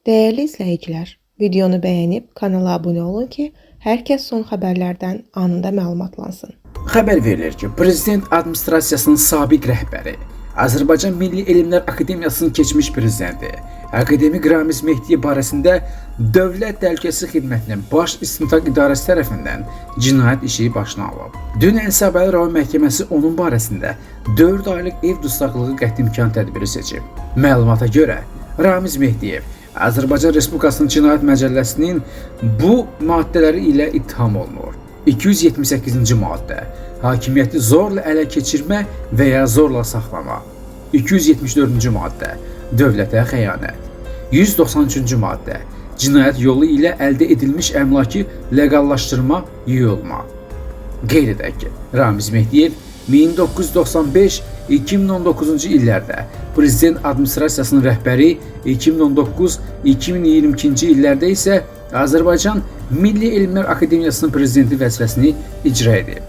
Değerli izləyicilər, videonu bəyənib kanala abunə olun ki, hər kəs son xəbərlərdən anında məlumatlansın. Xəbər verilir ki, Prezident Administrasiyasının sabiq rəhbəri, Azərbaycan Milli Elmlər Akademiyasının keçmiş prezidenti, akademik Ramiz Mehdiyev barəsində Dövlət Təhlükəsizlik Xidmətinin Baş İstintaq İdarəsi tərəfindən cinayət işi başına alıb. Dünən Səbəli rayon məhkəməsi onun barəsində 4 aylıq ev dustaqlığı qəti imkan tədbiri seçib. Məlumata görə, Ramiz Mehdiyev Azərbaycan Respublikasının Cinayət Məcəlləsinin bu maddələri ilə ittiham olunur. 278-ci maddə hakimiyyəti zorla ələ keçirmə və ya zorla saxlama. 274-cü maddə dövlətə xəyanət. 193-cü maddə cinayət yolu ilə əldə edilmiş əmlakı leqallaşdırma, yığılma. Qeyd edək ki, Ramiz Mehdiyev 1995-2019-cu illərdə Prezident Administrasiyasının rəhbəri, 2019-2022-ci illərdə isə Azərbaycan Milli Elmlər Akademiyasının prezidenti vəzifəsini icra edib.